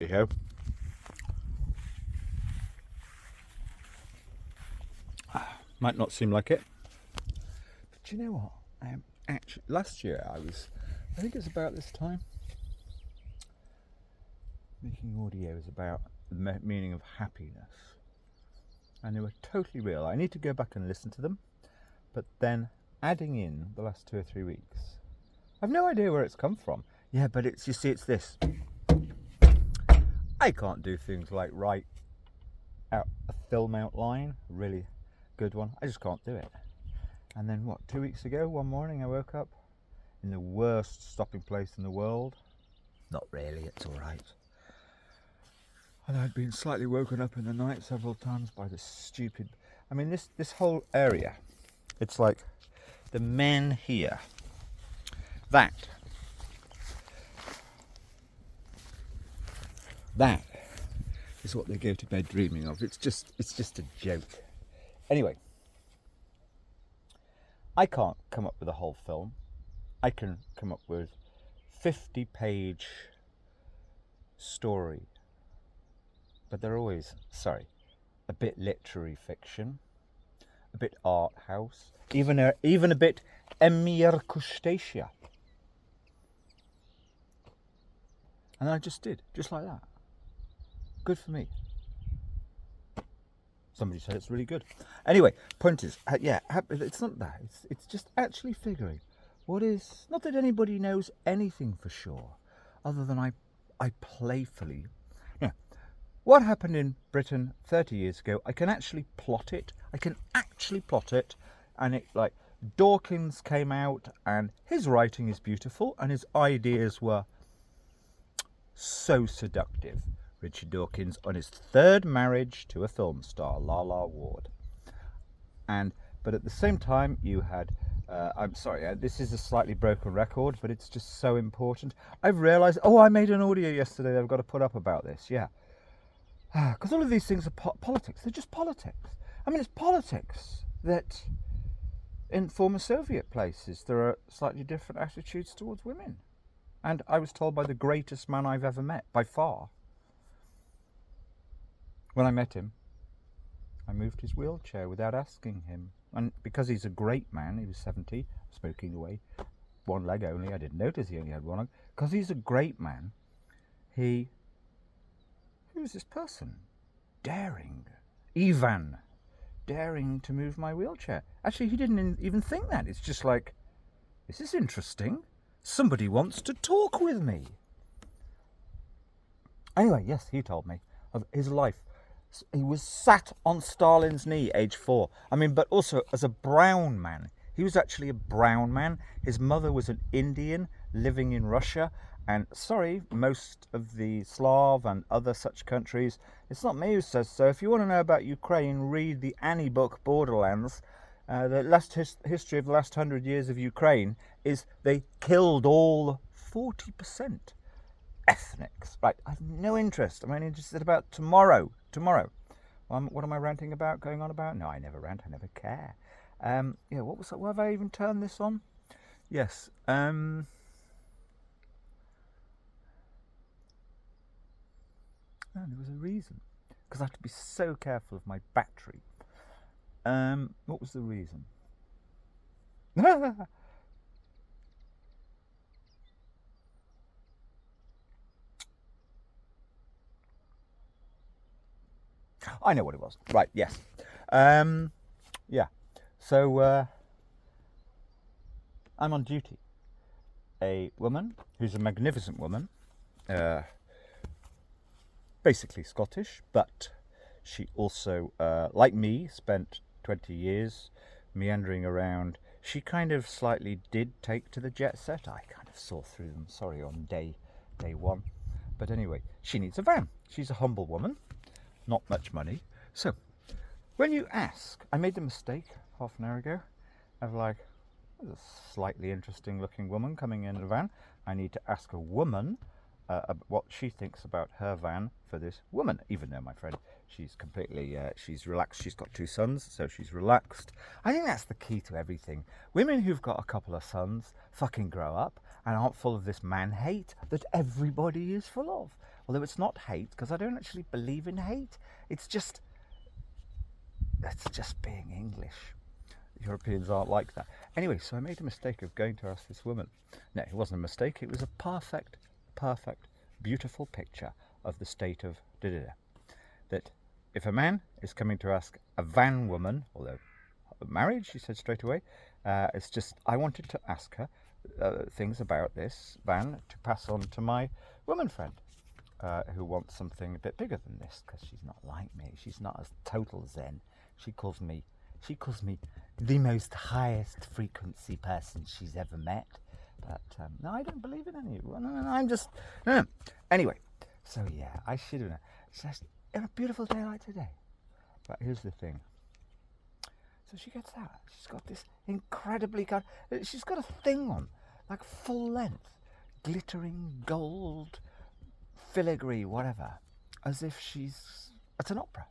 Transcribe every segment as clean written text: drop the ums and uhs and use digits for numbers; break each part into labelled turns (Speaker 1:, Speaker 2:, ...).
Speaker 1: Anyhow, might not seem like it, but do you know what? Actually, last year I think it's about this time, making audios about the meaning of happiness, and they were totally real. I need to go back and listen to them, but then adding in the last 2 or 3 weeks, I've no idea where it's come from. Yeah, but it's this. I can't do things like write out a film outline, a really good one. I just can't do it. And then 2 weeks ago, one morning I woke up in the worst stopping place in the world. Not really, it's all right. And I'd been slightly woken up in the night several times by this stupid... I mean, this whole area, it's like the men here. That is what they go to bed dreaming of. It's just a joke. Anyway, I can't come up with a whole film. I can come up with 50-page story, but they're always, a bit literary fiction, a bit art house, even a bit Emir Kustasia. And I just did, just like that. Good for me. Somebody said it's really good. Anyway, point is, it's not that. It's just actually figuring what is, not that anybody knows anything for sure, other than I playfully, what happened in Britain 30 years ago, I can actually plot it. And it, like, Dawkins came out and his writing is beautiful and his ideas were so seductive. Richard Dawkins on his third marriage to a film star, Lala Ward. But at the same time, you had, this is a slightly broken record, but it's just so important. I've realised, I made an audio yesterday that I've got to put up about this, because all of these things are politics. They're just politics. I mean, it's politics that in former Soviet places there are slightly different attitudes towards women. And I was told by the greatest man I've ever met, by far. When I met him, I moved his wheelchair without asking him. And because he's a great man, he was 70, smoking away, one leg only. I didn't notice he only had one leg. Because he's a great man, who was this person? Ivan, daring to move my wheelchair. Actually, he didn't even think that. It's just like, this is interesting. Somebody wants to talk with me. Anyway, yes, he told me of his life. He was sat on Stalin's knee, age 4. I mean, but also as a brown man. He was actually a brown man. His mother was an Indian living in Russia. And most of the Slav and other such countries, it's not me who says so. If you want to know about Ukraine, read the Annie book, Borderlands. The last history of the last 100 years of Ukraine is they killed all 40% ethnics. Right, I have no interest. I'm only interested about tomorrow. What am I ranting about, going on about? No, I never rant, I never care. What was that? Why have I even turned this on? Yes. There was a reason. Because I have to be so careful of my battery. What was the reason? I know what it was. Right, yes. So, I'm on duty. A woman who's a magnificent woman, basically Scottish, but she also, like me, spent 20 years meandering around. She kind of slightly did take to the jet set. I kind of saw through them, on day one. But anyway, she needs a van. She's a humble woman, not much money. So, when you ask, I made the mistake half an hour ago of like, there's a slightly interesting looking woman coming in a van. I need to ask a woman what she thinks about her van for this woman, even though my friend, she's completely, she's relaxed. She's got 2 sons, so she's relaxed. I think that's the key to everything. Women who've got a couple of sons fucking grow up and aren't full of this man hate that everybody is full of. Although it's not hate, because I don't actually believe in hate. It's just being English. Europeans aren't like that. Anyway, so I made a mistake of going to ask this woman. No, it wasn't a mistake. It was a perfect, beautiful picture of the state of da-da-da. That if a man is coming to ask a van woman, although married, she said straight away, it's just, I wanted to ask her things about this van to pass on to my woman friend, who wants something a bit bigger than this, because she's not like me. She's not as total zen. She calls me the most highest frequency person she's ever met. But no, I don't believe in any. No, I'm just no. Anyway, so yeah, I should have. It's just in a beautiful day like today. But here's the thing. So she gets out. She's got this incredibly she's got a thing on, like full length, glittering gold, filigree, whatever, as if she's at an opera.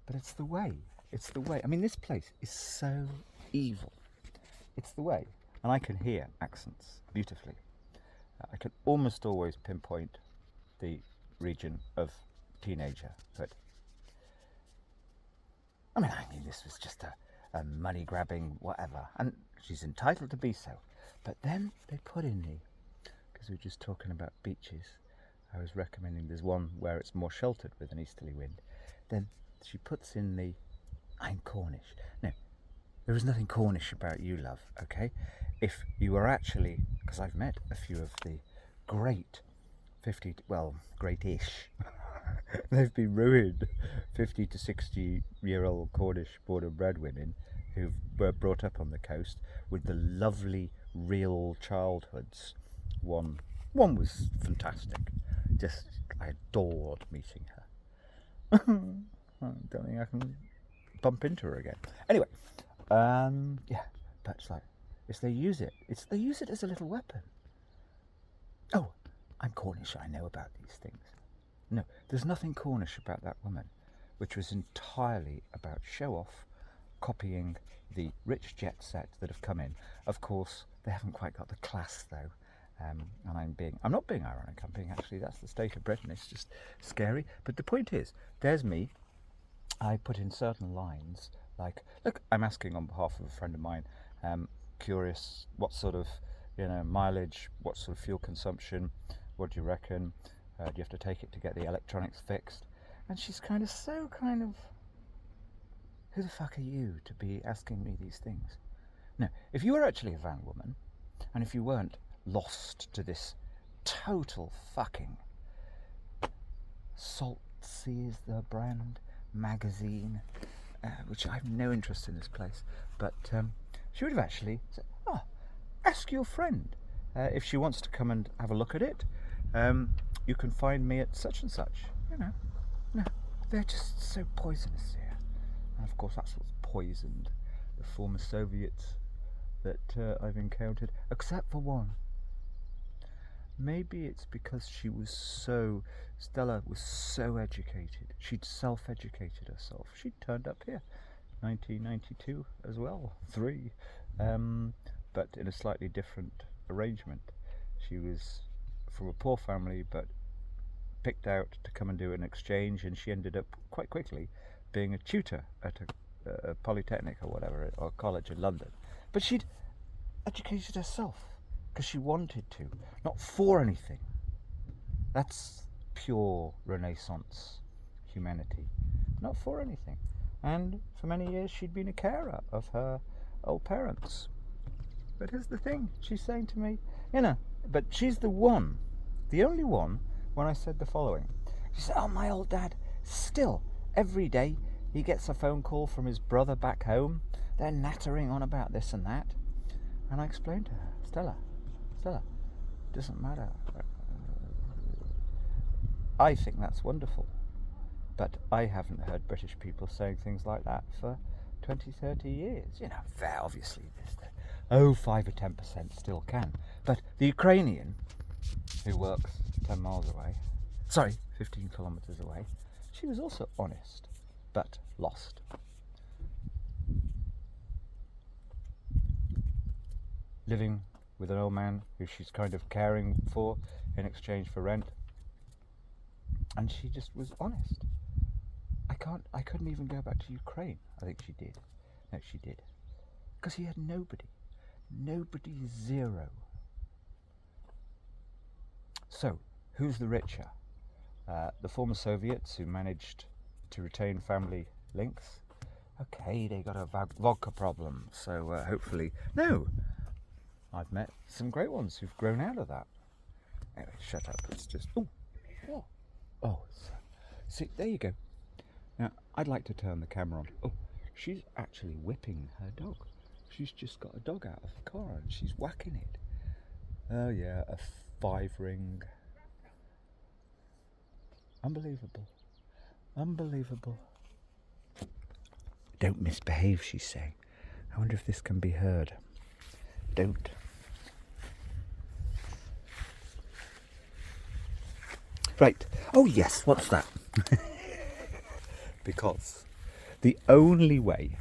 Speaker 1: But it's the way. It's the way. I mean, this place is so evil. It's the way. And I can hear accents beautifully. I can almost always pinpoint the region of teenager. But I mean, this was just a money-grabbing whatever. And she's entitled to be so. But then they put in because we were just talking about beaches. I was recommending there's one where it's more sheltered with an easterly wind. Then she puts in I'm Cornish. No, there is nothing Cornish about you, love, okay? If you were actually, because I've met a few of the great great-ish, they've been ruined 50 to 60-year-old Cornish born-and-bred women who were brought up on the coast with the lovely real childhoods. One was fantastic. Just, I adored meeting her. I don't think I can bump into her again. Anyway, yeah, but it's like, they use it as a little weapon. Oh, I'm Cornish, I know about these things. No, there's nothing Cornish about that woman, which was entirely about show-off, copying the rich jet set that have come in. Of course, they haven't quite got the class, though. And I'm not being ironic, that's the state of Britain. It's just scary. But the point is, there's me. I put in certain lines like, look, I'm asking on behalf of a friend of mine, curious what sort of mileage, what sort of fuel consumption, what do you reckon, do you have to take it to get the electronics fixed? And she's who the fuck are you to be asking me these things? No, if you were actually a van woman, and if you weren't lost to this total fucking Salt Sea is the brand magazine, which I have no interest in this place, but she would have actually said, ask your friend if she wants to come and have a look at it. You can find me at such and such. No, they're just so poisonous here. And of course that's what's poisoned the former Soviets that I've encountered, except for one. Maybe it's because Stella was so educated. She'd self-educated herself. She'd turned up here, 1992 as well, 3, but in a slightly different arrangement. She was from a poor family, but picked out to come and do an exchange, and she ended up quite quickly being a tutor at a polytechnic or whatever, or college in London. But she'd educated herself because she wanted to, not for anything. That's pure Renaissance humanity, not for anything. And for many years she'd been a carer of her old parents. But here's the thing, she's saying to me, but she's the only one, when I said the following. She said, my old dad, still, every day he gets a phone call from his brother back home. They're nattering on about this and that. And I explained to her, Stella, doesn't matter. I think that's wonderful. But I haven't heard British people saying things like that for 20, 30 years. There obviously there's 5 or 10% still can. But the Ukrainian, who works 10 miles away, 15 kilometers away, she was also honest, but lost. Living with an old man who she's kind of caring for in exchange for rent. And she just was honest. I couldn't even go back to Ukraine. I think she did. No, she did. Because he had nobody. Nobody, zero. So, who's the richer? The former Soviets who managed to retain family links. Okay, they got a vodka problem, so hopefully... No! I've met some great ones who've grown out of that. Anyway, shut up, it's just... Oh! Oh, see, there you go. Now, I'd like to turn the camera on. Oh, she's actually whipping her dog. She's just got a dog out of the car and she's whacking it. Oh yeah, a 5-ring. Unbelievable. Unbelievable. Don't misbehave, she's saying. I wonder if this can be heard. Don't. Right. Oh yes, what's that? Because the only way,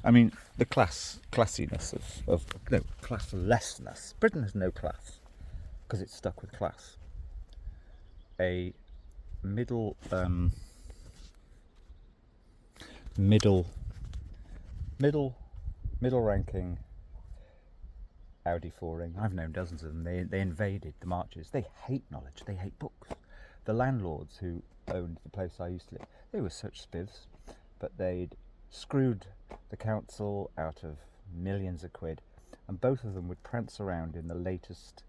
Speaker 1: I mean, the classiness of no, classlessness. Britain has no class because it's stuck with class. A middle ranking Audi 4-ring. I've known dozens of them. They invaded the marches. They hate knowledge. They hate books. The landlords who owned the place I used to live, they were such spivs, but they'd screwed the council out of millions of quid, and both of them would prance around in the latest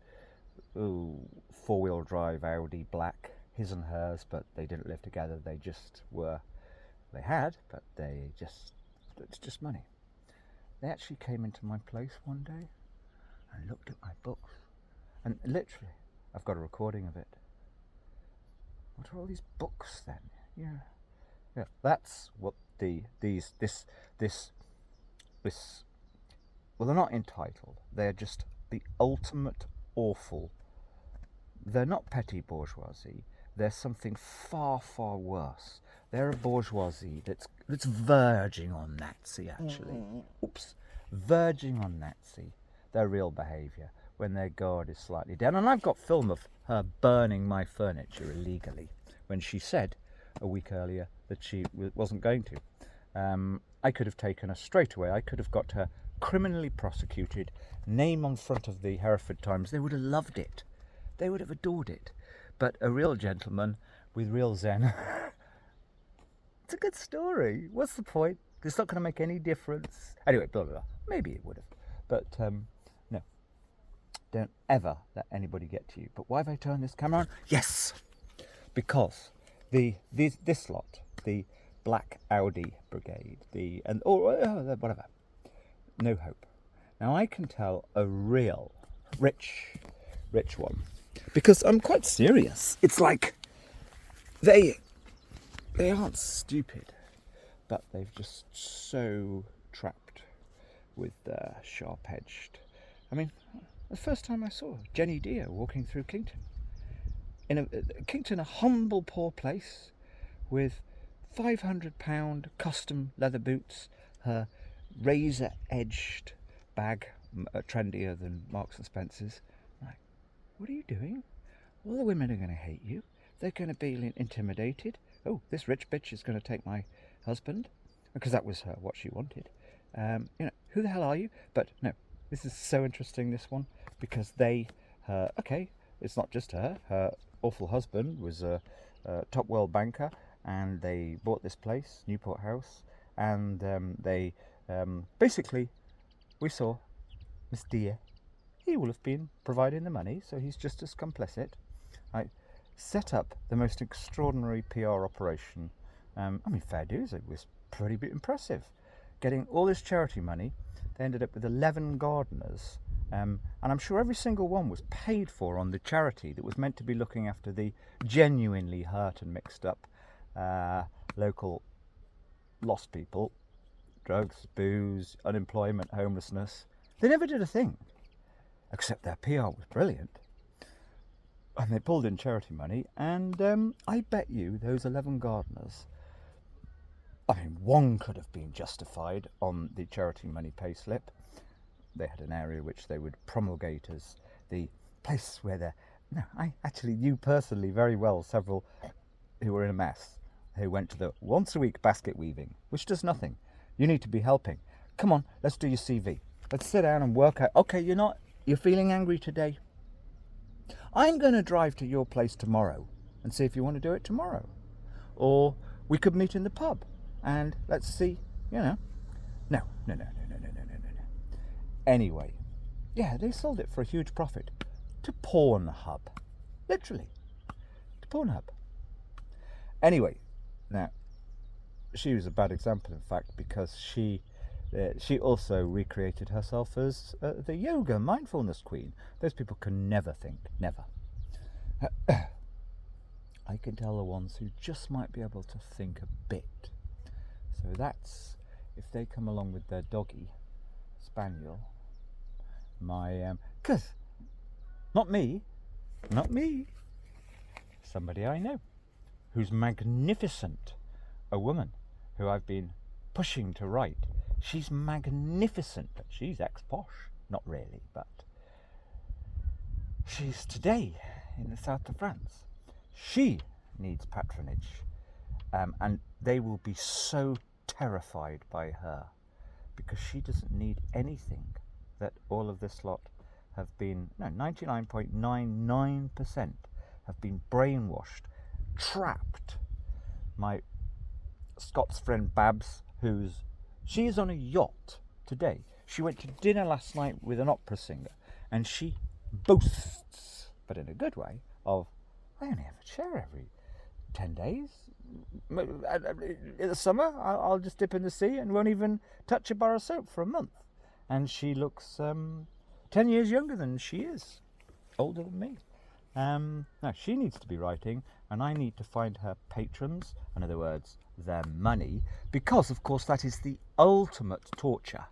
Speaker 1: 4-wheel drive Audi black, his and hers, but they didn't live together. They just were, they had, but it's just money. They actually came into my place one day and looked at my books, and literally, I've got a recording of it. What are all these books then? Yeah, that's what this. Well, they're not entitled. They're just the ultimate awful. They're not petty bourgeoisie. They're something far, far worse. They're a bourgeoisie that's verging on Nazi, actually. Oops, verging on Nazi. Their real behaviour when their guard is slightly down. And I've got film of her burning my furniture illegally when she said a week earlier that she wasn't going to. I could have taken her straight away. I could have got her criminally prosecuted, name on front of the Hereford Times. They would have loved it. They would have adored it. But a real gentleman with real zen. It's a good story. What's the point? It's not going to make any difference. Anyway, blah, blah, blah. Maybe it would have. But no. Don't ever let anybody get to you. But why have I turned this camera on? Yes! Because this lot, the Black Audi Brigade, whatever, no hope. Now I can tell a real rich one, because I'm quite serious. It's like they aren't stupid, but they've just so trapped with sharp-edged. I mean, the first time I saw Jenny Deere walking through Kington, Kington, a humble, poor place with £500 custom leather boots, her razor-edged bag, trendier than Marks and Spencer's. Like, what are you doing? All the women are going to hate you. They're going to be intimidated. Oh, this rich bitch is going to take my husband, because that was what she wanted. Who the hell are you? But no, this is so interesting, this one, because okay, it's not just her. Her awful husband was a top world banker, and they bought this place, Newport House, and they basically, we saw Miss Deere. He will have been providing the money, so he's just as complicit. I set up the most extraordinary PR operation. Fair dues, it was pretty impressive. Getting all this charity money, they ended up with 11 gardeners, and I'm sure every single one was paid for on the charity that was meant to be looking after the genuinely hurt and mixed up local lost people, drugs, booze, unemployment, homelessness. They never did a thing, except their PR was brilliant. And they pulled in charity money, and I bet you those 11 gardeners, one could have been justified on the charity money payslip. They had an area which they would promulgate as the place where No, I actually knew personally very well several who were in a mess, who went to the once a week basket weaving, which does nothing. You need to be helping. Come on, let's do your CV. Let's sit down and work out. Okay, you're feeling angry today. I'm going to drive to your place tomorrow and see if you want to do it tomorrow. Or we could meet in the pub and let's see, No. Anyway, yeah, they sold it for a huge profit to Pornhub. Literally, to Pornhub. Anyway, now, she was a bad example, in fact, because she also recreated herself as the yoga mindfulness queen. Those people can never think, never. I can tell the ones who just might be able to think a bit. So that's if they come along with their doggy, spaniel, cause not me, somebody I know, who's magnificent, a woman who I've been pushing to write. She's magnificent. She's ex-posh, not really, but she's today in the south of France. She needs patronage, and they will be so terrified by her because she doesn't need anything that all of this lot have been, 99.99% have been brainwashed, trapped. My Scots friend Babs, she's on a yacht today. She went to dinner last night with an opera singer, and she boasts, but in a good way, of, I only have a shower every 10 days. In the summer, I'll just dip in the sea and won't even touch a bar of soap for a month. And she looks 10 years younger than she is, older than me. Now, she needs to be writing, and I need to find her patrons, in other words, their money, because, of course, that is the ultimate torture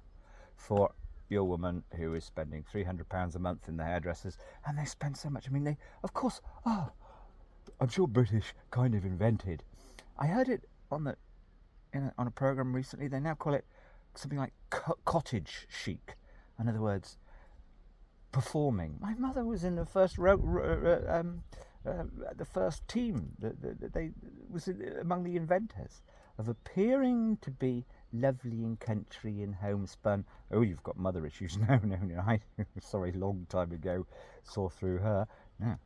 Speaker 1: for your woman who is spending £300 a month in the hairdressers, and they spend so much. I mean, they, of course, I'm sure British kind of invented. I heard it on a program recently. They now call it something like cottage chic. In other words, performing. My mother was in the first the first team. They was among the inventors of appearing to be lovely and country and homespun. Oh, you've got mother issues. No. I sorry, long time ago saw through her. No,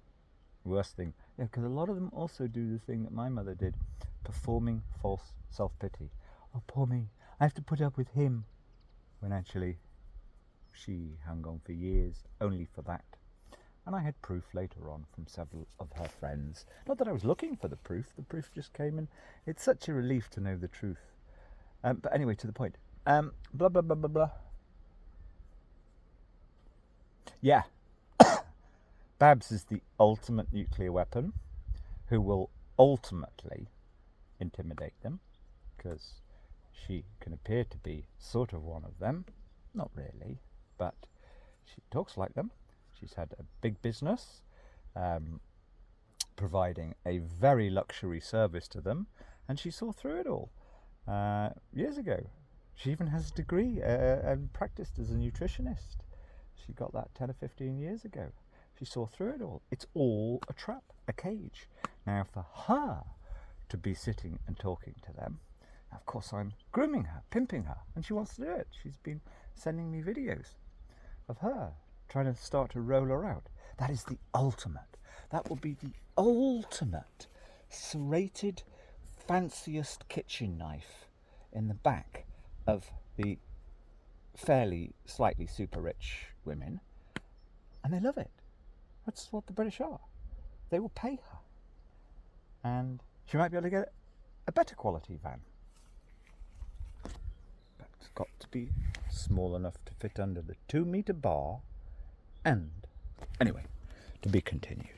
Speaker 1: worst thing. Yeah, because a lot of them also do the thing that my mother did, performing false self-pity. Oh, poor me, I have to put up with him. When actually, she hung on for years only for that. And I had proof later on from several of her friends. Not that I was looking for the proof just came in. It's such a relief to know the truth. But anyway, to the point. Blah, blah, blah, blah, blah. Yeah. Babs is the ultimate nuclear weapon who will ultimately intimidate them, because she can appear to be sort of one of them. Not really, but she talks like them. She's had a big business, providing a very luxury service to them, and she saw through it all years ago. She even has a degree and practiced as a nutritionist. She got that 10 or 15 years ago. She saw through it all. It's all a trap, a cage. Now, for her to be sitting and talking to them, of course I'm grooming her, pimping her, and she wants to do it. She's been sending me videos of her trying to start to roll her out. That is the ultimate. That will be the ultimate serrated, fanciest kitchen knife in the back of the fairly, slightly super rich women, and they love it. That's what the British are. They will pay her, and she might be able to get a better quality van. But it's got to be small enough to fit under the 2-meter bar, and anyway, to be continued.